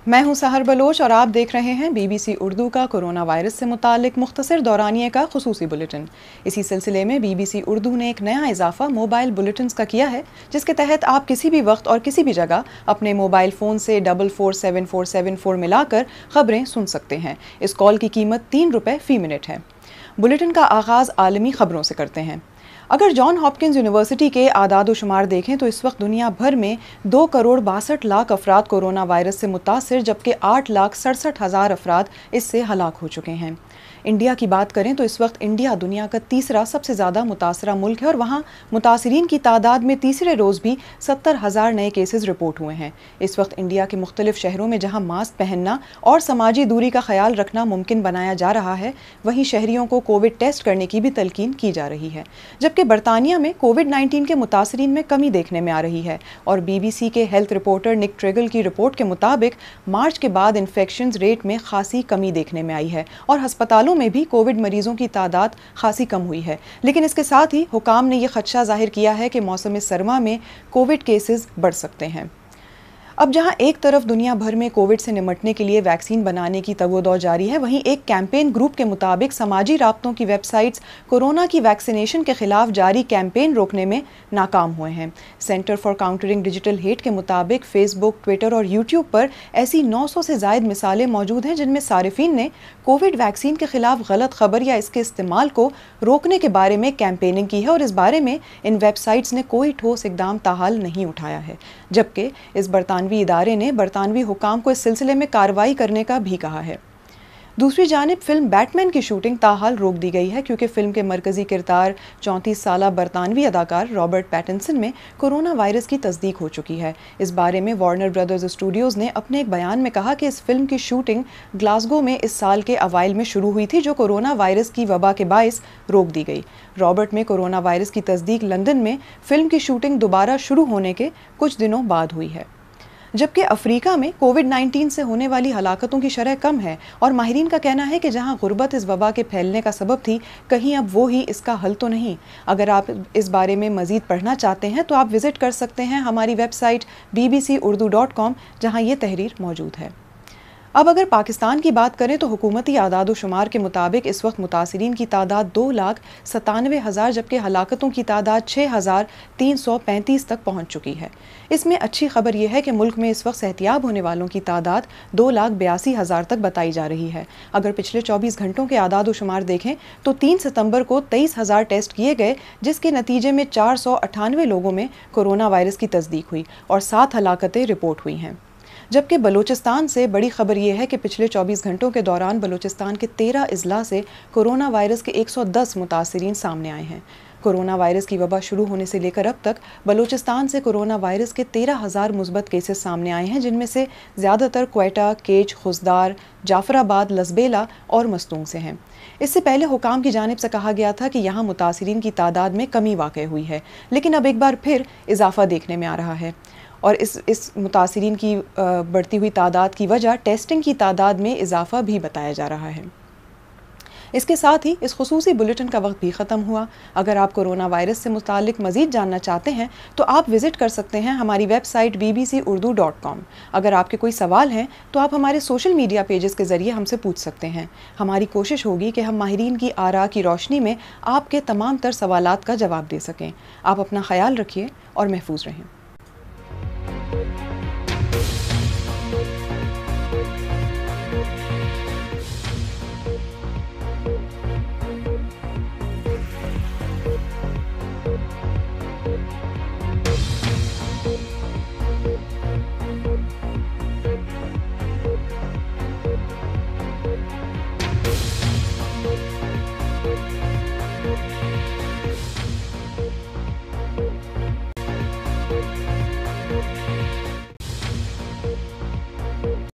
میں ہوں سحر بلوچ اور آپ دیکھ رہے ہیں BBC اردو کا کورونا وائرس سے متعلق مختصر دورانیے کا خصوصی بلیٹن۔ اسی سلسلے میں BBC اردو نے ایک نیا اضافہ موبائل بلیٹنز کا کیا ہے، جس کے تحت آپ کسی بھی وقت اور کسی بھی جگہ اپنے موبائل فون سے 447474 ملا کر خبریں سن سکتے ہیں۔ اس کال کی قیمت 3 روپے فی منٹ ہے۔ بلیٹن کا آغاز عالمی خبروں سے کرتے ہیں۔ اگر جان ہاپکنز یونیورسٹی کے اعداد و شمار دیکھیں تو اس وقت دنیا بھر میں 2,62,00,000 افراد کورونا وائرس سے متاثر، جبکہ 8,67,000 افراد اس سے ہلاک ہو چکے ہیں۔ انڈیا کی بات کریں تو اس وقت انڈیا دنیا کا تیسرا سب سے زیادہ متاثرہ ملک ہے اور وہاں متاثرین کی تعداد میں تیسرے روز بھی 70,000 نئے کیسز رپورٹ ہوئے ہیں۔ اس وقت انڈیا کے مختلف شہروں میں جہاں ماسک پہننا اور سماجی دوری کا خیال رکھنا ممکن بنایا جا رہا ہے، وہیں شہریوں کو کووڈ ٹیسٹ کرنے کی بھی تلقین کی جا رہی ہے، جبکہ برطانیہ میں کووڈ-19 کے متاثرین میں کمی دیکھنے میں آ رہی ہے اور BBC کے ہیلتھ رپورٹر نک ٹریگل کی رپورٹ کے مطابق مارچ کے بعد انفیکشنز ریٹ میں خاصی کمی دیکھنے میں آئی ہے اور ہسپتالوں میں بھی کووڈ مریضوں کی تعداد خاصی کم ہوئی ہے۔ لیکن اس کے ساتھ ہی حکام نے یہ خدشہ ظاہر کیا ہے کہ موسم سرما میں کووڈ کیسز بڑھ سکتے ہیں۔ اب جہاں ایک طرف دنیا بھر میں کووڈ سے نمٹنے کے لیے ویکسین بنانے کی تگ و دو جاری ہے، وہیں ایک کیمپین گروپ کے مطابق سماجی رابطوں کی ویب سائٹس کورونا کی ویکسینیشن کے خلاف جاری کیمپین روکنے میں ناکام ہوئے ہیں۔ Center for Countering Digital Hate کے مطابق فیس بک، ٹویٹر اور یوٹیوب پر ایسی 900 سے زائد مثالیں موجود ہیں جن میں صارفین نے کووڈ ویکسین کے خلاف غلط خبر یا اس کے استعمال کو روکنے کے بارے میں کیمپیننگ کی ہے اور اس بارے میں ان ویب سائٹس نے کوئی ٹھوس اقدام تاحال نہیں اٹھایا ہے، جبکہ اس برطانوی ادارے نے برطانوی حکام کو اس سلسلے میں کارروائی کرنے کا بھی کہا ہے۔ دوسری جانب فلم بیٹ مین کی شوٹنگ تاحال روک دی گئی ہے کیونکہ فلم کے مرکزی کردار 34 سالہ برطانوی اداکار رابرٹ پیٹنسن میں کورونا وائرس کی تصدیق ہو چکی ہے۔ اس بارے میں وارنر برادرز اسٹوڈیوز نے اپنے ایک بیان میں کہا کہ اس فلم کی شوٹنگ گلاسگو میں اس سال کے اوائل میں شروع ہوئی تھی، جو کورونا وائرس کی وبا کے باعث روک دی گئی۔ رابرٹ میں کورونا وائرس کی تصدیق لندن میں فلم کی شوٹنگ دوبارہ شروع ہونے کے کچھ دنوں بعد ہوئی ہے، جبکہ افریقہ میں کووڈ-19 سے ہونے والی ہلاکتوں کی شرح کم ہے اور ماہرین کا کہنا ہے کہ جہاں غربت اس وبا کے پھیلنے کا سبب تھی، کہیں اب وہ ہی اس کا حل تو نہیں۔ اگر آپ اس بارے میں مزید پڑھنا چاہتے ہیں تو آپ وزٹ کر سکتے ہیں ہماری ویب سائٹ bbcurdu.com، جہاں یہ تحریر موجود ہے۔ اب اگر پاکستان کی بات کریں تو حکومتی اعداد و شمار کے مطابق اس وقت متاثرین کی تعداد 2,97,000 جبکہ ہلاکتوں کی تعداد 6,335 تک پہنچ چکی ہے۔ اس میں اچھی خبر یہ ہے کہ ملک میں اس وقت صحتیاب ہونے والوں کی تعداد 2,82,000 تک بتائی جا رہی ہے۔ اگر پچھلے 24 گھنٹوں کے اعداد و شمار دیکھیں تو 3 ستمبر کو 23,000 ٹیسٹ کیے گئے، جس کے نتیجے میں 498 لوگوں میں کورونا وائرس کی تصدیق ہوئی اور 7 ہلاکتیں رپورٹ ہوئی ہیں۔ جبکہ بلوچستان سے بڑی خبر یہ ہے کہ پچھلے 24 گھنٹوں کے دوران بلوچستان کے 13 اضلاع سے کورونا وائرس کے 110 متاثرین سامنے آئے ہیں۔ کورونا وائرس کی وبا شروع ہونے سے لے کر اب تک بلوچستان سے کورونا وائرس کے 13,000 مثبت کیسز سامنے آئے ہیں، جن میں سے زیادہ تر کوئٹہ، کیچ، خزدار، جعفر آباد، لسبیلا اور مستونگ سے ہیں۔ اس سے پہلے حکام کی جانب سے کہا گیا تھا کہ یہاں متاثرین کی تعداد میں کمی واقع ہوئی ہے، لیکن اب ایک بار پھر اضافہ دیکھنے میں آ رہا ہے اور اس متاثرین کی بڑھتی ہوئی تعداد کی وجہ ٹیسٹنگ کی تعداد میں اضافہ بھی بتایا جا رہا ہے۔ اس کے ساتھ ہی اس خصوصی بلیٹن کا وقت بھی ختم ہوا۔ اگر آپ کورونا وائرس سے متعلق مزید جاننا چاہتے ہیں تو آپ وزٹ کر سکتے ہیں ہماری ویب سائٹ bbcurdu.com۔ اگر آپ کے کوئی سوال ہیں تو آپ ہمارے سوشل میڈیا پیجز کے ذریعے ہم سے پوچھ سکتے ہیں۔ ہماری کوشش ہوگی کہ ہم ماہرین کی آراء کی روشنی میں آپ کے تمام تر سوالات کا جواب دے سکیں۔ آپ اپنا خیال رکھیے اور محفوظ رہیں۔